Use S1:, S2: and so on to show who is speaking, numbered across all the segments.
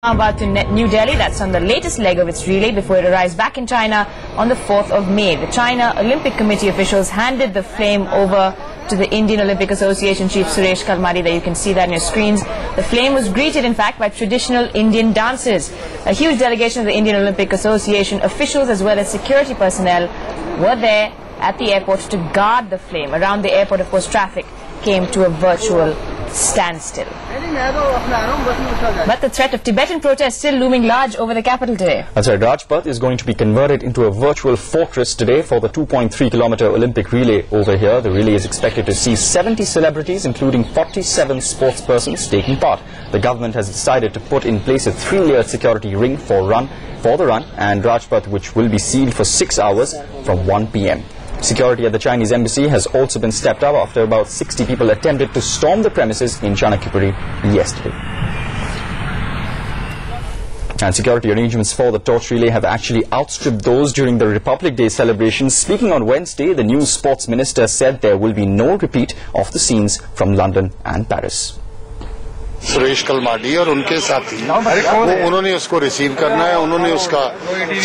S1: About to New Delhi, that's on the latest leg of its relay before it arrives back in China on the 4th of May. The China Olympic Committee officials handed the flame over to the Indian Olympic Association chief Suresh Kalmari. There you can see that on your screens. The flame was greeted in fact by traditional Indian dances. A huge delegation of the Indian Olympic Association officials as well as security personnel were there at the airport to guard the flame. Around the airport, of course, traffic came to a virtual standstill. But the threat of Tibetan protest still looming large over the capital today.
S2: That's right. Rajpath is going to be converted into a virtual fortress today for the 2.3-kilometer Olympic relay over here. The relay is expected to see 70 celebrities, including 47 sportspersons, taking part. The government has decided to put in place a 3-layered security ring for the run and Rajpath, which will be sealed for 6 hours from 1 p.m. Security at the Chinese embassy has also been stepped up after about 60 people attempted to storm the premises in Chanakyapuri yesterday. And security arrangements for the torch relay have actually outstripped those during the Republic Day celebrations. Speaking on Wednesday, the new sports minister said there will be no repeat of the scenes from London and Paris.
S3: Suresh Kalmadi और उनके साथी उन्होंने उसको receive करना है, उन्होंने उसका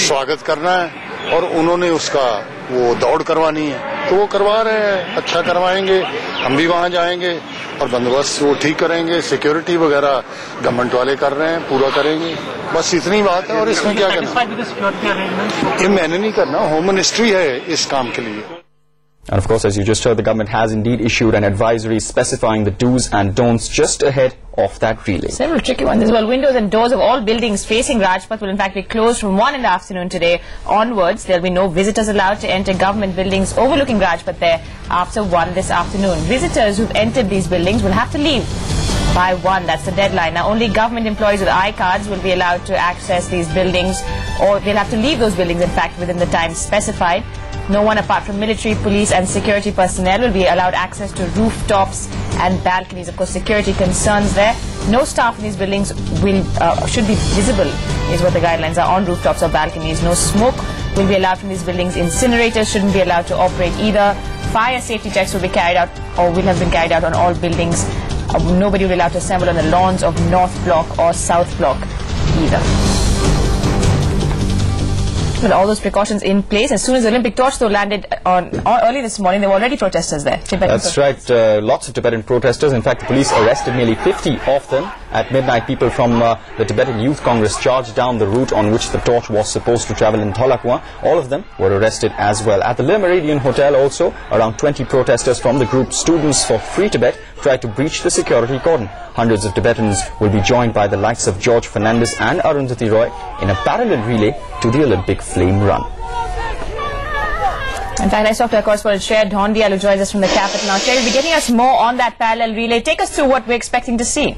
S3: स्वागत करना है और उन्होंने उसका वो दौड़ करवानी है, तो वो करवा रहे हैं, अच्छा करवाएंगे। हम भी वहाँ जाएंगे और बंदोबस्त वो ठीक करेंगे, सिक्योरिटी वगैरह गवर्नमेंट वाले कर रहे हैं, पूरा करेंगे। बस इतनी बात है और इसमें क्या करना, ये मैंने नहीं करना, होम मिनिस्ट्री है इस काम के लिए।
S2: And of course, as you just heard, the government has indeed issued an advisory specifying the do's and don'ts just ahead of that relay.
S1: Several tricky ones as well. Windows and doors of all buildings facing Rajpath will in fact be closed from 1 in the afternoon today onwards. There will be no visitors allowed to enter government buildings overlooking Rajpath there after 1 this afternoon. Visitors who've entered these buildings will have to leave by 1. That's the deadline. Now, only government employees with I-cards will be allowed to access these buildings, or they'll have to leave those buildings, in fact, within the time specified. No one apart from military, police and security personnel will be allowed access to rooftops and balconies. Of course, security concerns there. No staff in these buildings should be visible, is what the guidelines are, on rooftops or balconies. No smoke will be allowed from these buildings. Incinerators shouldn't be allowed to operate either. Fire safety checks will be carried out, or will have been carried out, on all buildings. Nobody will be allowed to assemble on the lawns of North Block or South Block either. With all those precautions in place, as soon as the Olympic torch though landed early this morning, there were already protesters there.
S2: That's right, lots of Tibetan protesters. In fact, the police arrested nearly 50 of them. At midnight, people from the Tibetan Youth Congress charged down the route on which the torch was supposed to travel in Dholakwa. All of them were arrested as well. At the Le Méridien Hotel also, around 20 protesters from the group Students for Free Tibet tried to breach the security cordon. Hundreds of Tibetans will be joined by the likes of George Fernandes and Arundhati Roy in a parallel relay to the Olympic flame run.
S1: In fact, I talked to our correspondent Shreya Dhondial, who joins us from the capital now. Shreya, will be getting us more on that parallel relay. Take us through what we're expecting to see.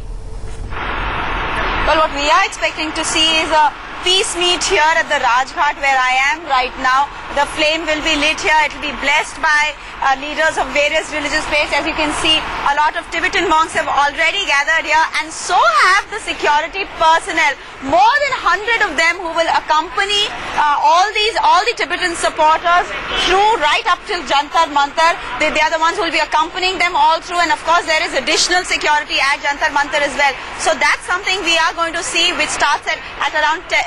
S4: Well, what we are expecting to see is a peace meet here at the Rajghat where I am right now. The flame will be lit here. It will be blessed by leaders of various religious faiths. As you can see, a lot of Tibetan monks have already gathered here, and so have the security personnel. More than 100 of them who will accompany all the Tibetan supporters through right up till Jantar Mantar. They are the ones who will be accompanying them all through, and of course there is additional security at Jantar Mantar as well. So that's something we are going to see, which starts at around 10.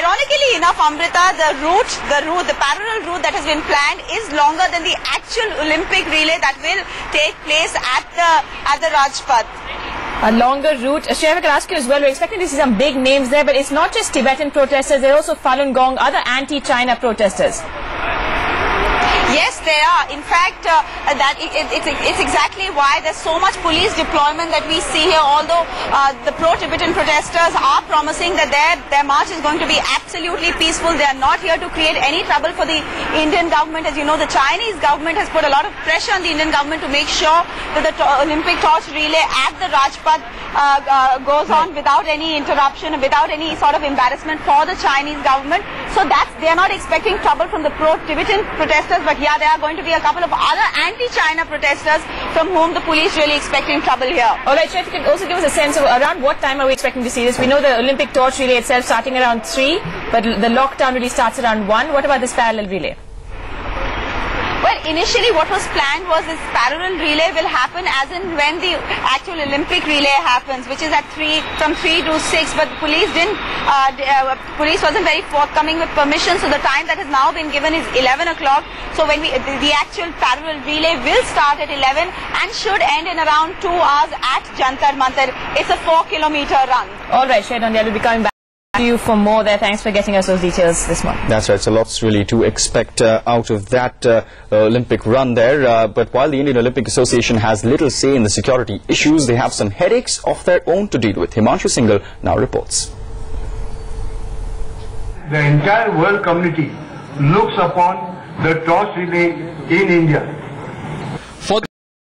S4: Ironically enough, Amrita, the parallel route that has been planned is longer than the actual Olympic relay that will take place at the Rajpath.
S1: A longer route. Shreya, I can ask you as well, we're expecting to see some big names there, but it's not just Tibetan protesters, there are also Falun Gong, other anti-China protesters.
S4: Yes, they are. In fact, it's exactly why there's so much police deployment that we see here. Although the pro-Tibetan protesters are promising that their march is going to be absolutely peaceful. They are not here to create any trouble for the Indian government. As you know, the Chinese government has put a lot of pressure on the Indian government to make sure that the Olympic torch relay at the Rajpath goes on without any interruption, without any sort of embarrassment for the Chinese government. So they are not expecting trouble from the pro-Tibetan protesters, but yeah, there are going to be a couple of other anti-China protesters from whom the police really expecting trouble here.
S1: Alright, Shreya, if you could also give us a sense of around what time are we expecting to see this? We know the Olympic torch relay itself starting around 3, but the lockdown really starts around 1. What about this parallel relay?
S4: Well, initially what was planned was this parallel relay will happen as in when the actual Olympic relay happens, which is at from 3 to 6. But police police wasn't very forthcoming with permission, so the time that has now been given is 11 o'clock. So when the actual parallel relay will start at 11 and should end in around 2 hours at Jantar Mantar. It's a 4-kilometer run.
S1: All right, Shreya Dhondiyal will be coming back to you for more there. Thanks for getting us those details this morning.
S2: That's right. So lots really to expect out of that Olympic run there. But while the Indian Olympic Association has little say in the security issues, they have some headaches of their own to deal with. Himanshu Singhal now reports.
S5: The entire world community looks upon the toss relay in India